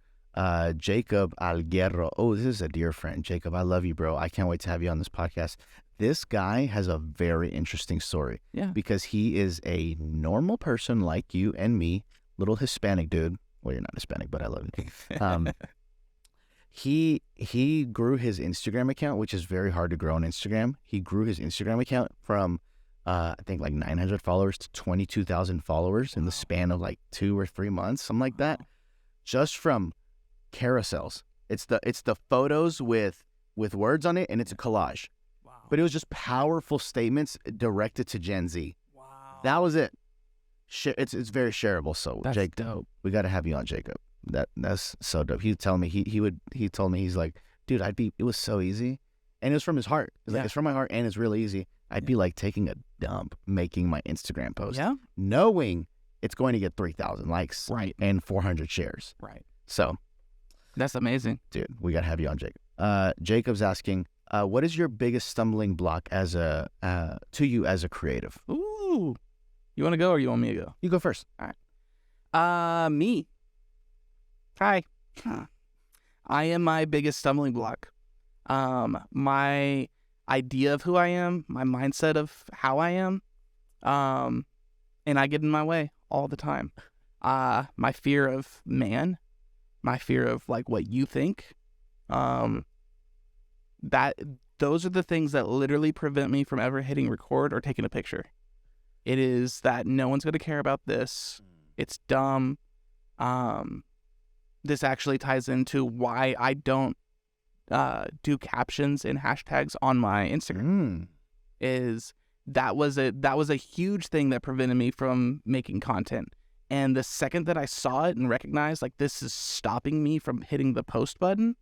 Jacob Guerrero. Oh, this is a dear friend. Jacob, I love you, bro. I can't wait to have you on this podcast. This guy has a very interesting story. Yeah. Because he is a normal person like you and me, little Hispanic dude. Well, you're not Hispanic, but I love you. He grew his Instagram account, which is very hard to grow on Instagram. He grew his Instagram account from I think like 900 followers to 22,000 followers in the span of like 2 or 3 months, something like that. Just from carousels. It's the photos with words on it, and it's a collage. Wow. But it was just powerful statements directed to Gen Z. Wow. That was it. It's very shareable. So That's Jake, dope. We got to have you on, Jacob. That's so dope. He told me he told me, he's like, dude, it was so easy, and it was from his heart. It's like, it's from my heart, and it's really easy. I'd be like taking a dump making my Instagram post, knowing it's going to get 3,000 likes, right, and 400 shares, right. So that's amazing, dude. We gotta have you on, Jacob. Jacob's asking, what is your biggest stumbling block to you as a creative? Ooh, you want to go or you want me to go? You go first. All right. Me. Hi. I am my biggest stumbling block. My idea of who I am, my mindset of how I am, and I get in my way all the time. My fear of man, my fear of like what you think, those are the things that literally prevent me from ever hitting record or taking a picture. It is that no one's going to care about this. It's dumb. This actually ties into why I don't do captions and hashtags on my Instagram. Is that was a huge thing that prevented me from making content. And the second that I saw it and recognized like this is stopping me from hitting the post button,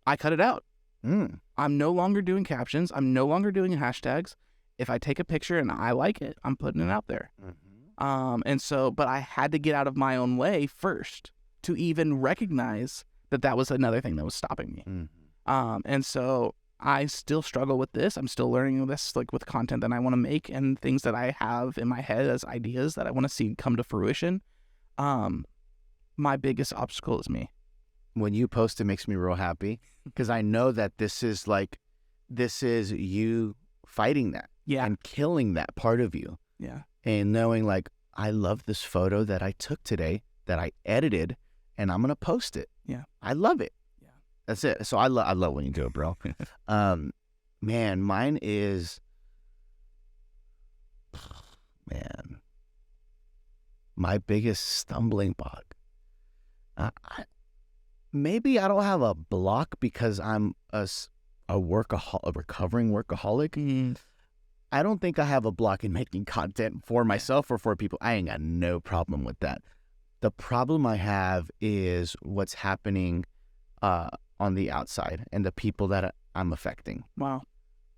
I cut it out. I'm no longer doing captions. I'm no longer doing hashtags. If I take a picture and I like it, I'm putting it out there. And so, but I had to get out of my own way first to even recognize that that was another thing that was stopping me. And so I still struggle with this. I'm still learning this, like with content that I want to make and things that I have in my head as ideas that I want to see come to fruition. My biggest obstacle is me. When you post, it makes me real happy because I know that this is you fighting that and killing that part of you. And knowing like, I love this photo that I took today that I edited and I'm going to post it. I love it. That's it. So I love when you do it, bro. Man, mine is, my biggest stumbling block. Maybe I don't have a block because I'm a recovering workaholic. I don't think I have a block in making content for myself or for people. I ain't got no problem with that. The problem I have is what's happening on the outside and the people that I'm affecting. Wow.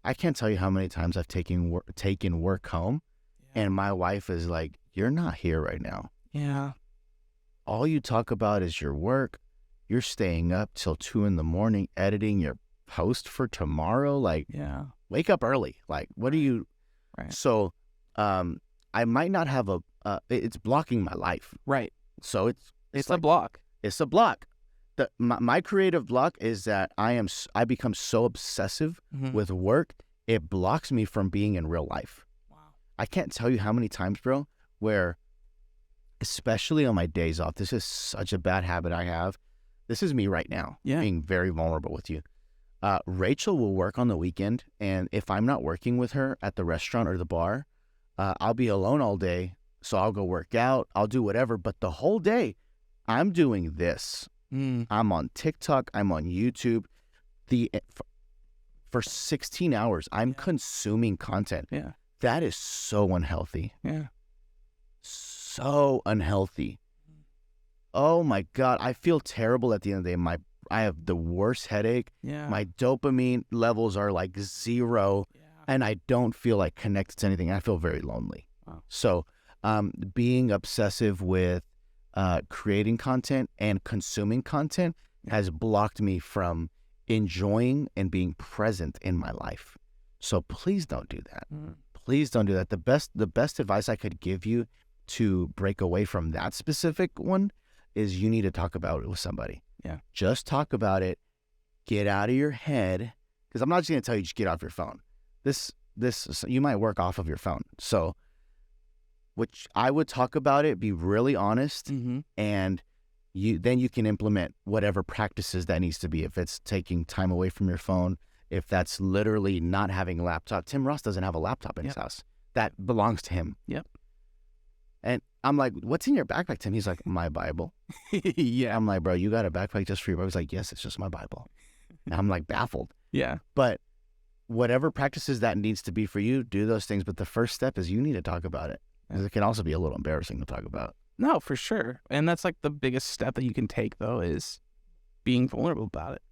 I can't tell you how many times I've taken work home and my wife is like, you're not here right now. All you talk about is your work. You're staying up till 2 a.m. editing your post for tomorrow. Like, wake up early. Like, what are you? So, I might not have it's blocking my life. So it's a block. It's a block. My creative block is that I become so obsessive with work, it blocks me from being in real life. I can't tell you how many times, bro, where, especially on my days off, this is such a bad habit I have. This is me right now, being very vulnerable with you. Rachel will work on the weekend, and if I'm not working with her at the restaurant or the bar, I'll be alone all day, so I'll go work out, I'll do whatever, but the whole day, I'm doing this. I'm on TikTok, I'm on YouTube. For 16 hours, I'm consuming content. That is so unhealthy. So unhealthy. Oh my God, I feel terrible at the end of the day. I have the worst headache. My dopamine levels are like 0, and I don't feel like connected to anything. I feel very lonely. So being obsessive with creating content and consuming content has blocked me from enjoying and being present in my life. So please don't do that. Please don't do that. The best advice I could give you to break away from that specific one is you need to talk about it with somebody. Just talk about it. Get out of your head. Because I'm not just going to tell you just get off your phone. This you might work off of your phone. So which I would talk about it, be really honest, and then you can implement whatever practices that needs to be. If it's taking time away from your phone, if that's literally not having a laptop. Tim Ross doesn't have a laptop in his house. That belongs to him. And I'm like, what's in your backpack, Tim? He's like, my Bible. I'm like, bro, you got a backpack just for your Bible? He's like, yes, it's just my Bible. And I'm like baffled. But whatever practices that needs to be for you, do those things. But the first step is you need to talk about it. Because it can also be a little embarrassing to talk about. No, for sure. And that's like the biggest step that you can take, though, is being vulnerable about it.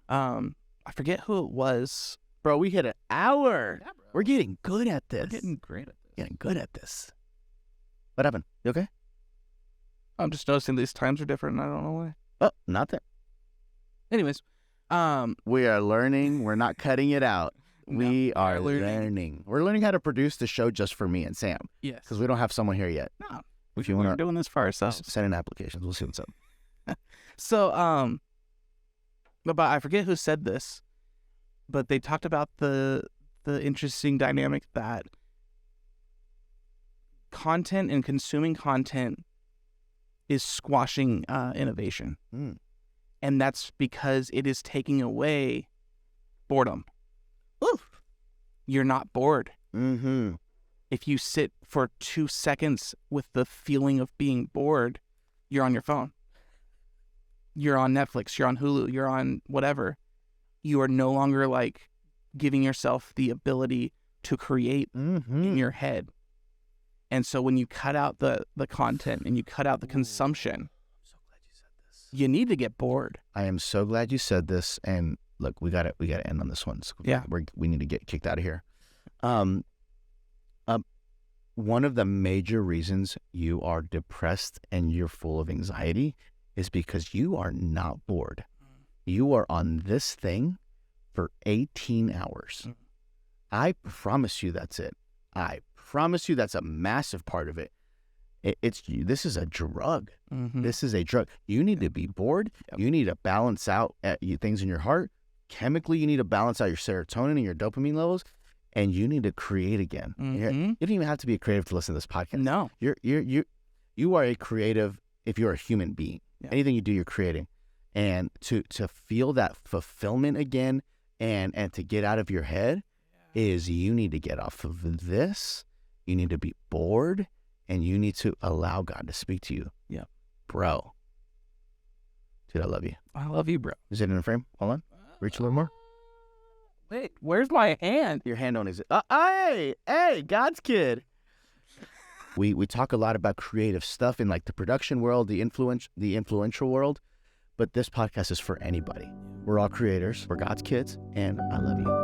I forget who it was. Bro, we hit an hour. We're getting good at this. We're getting great at this. Getting good at this. What happened? You okay? I'm just noticing these times are different, and I don't know why. Oh, not that. Anyways. We are learning. We're not cutting it out. We are learning. We're learning how to produce the show just for me and Sam. Because we don't have someone here yet. No. We're doing this for ourselves. Send in applications. We'll see what's up. So, but I forget who said this, but they talked about the interesting dynamic that content and consuming content is squashing innovation. And that's because it is taking away boredom. Oof. You're not bored. Mm-hmm. If you sit for 2 seconds with the feeling of being bored, you're on your phone. You're on Netflix, you're on Hulu, you're on whatever. You are no longer like giving yourself the ability to create in your head. And so when you cut out the content and you cut out the consumption, I'm so glad you said this. you need to get bored. I am so glad you said this. And look, we got to end on this one. So Yeah. we need to get kicked out of here. One of the major reasons you are depressed and you're full of anxiety is because you are not bored. You are on this thing for 18 hours. I promise you that's it. I promise you that's a massive part of it. This is a drug. Mm-hmm. This is a drug. You need to be bored. Yep. You need to balance out things in your heart. Chemically, you need to balance out your serotonin and your dopamine levels, and you need to create again. Mm-hmm. You don't even have to be a creative to listen to this podcast. No. You are a creative if you're a human being. Yeah. Anything you do, you're creating. And to feel that fulfillment again and to get out of your head is you need to get off of this. You need to be bored, and you need to allow God to speak to you. Yeah. Bro. Dude, I love you. I love you, bro. Is it in the frame? Hold on. Reach a little more. Wait, where's my hand? Your hand on is hey, God's kid. We talk a lot about creative stuff in like the production world, the influential world, but this podcast is for anybody. We're all creators. We're God's kids, and I love you.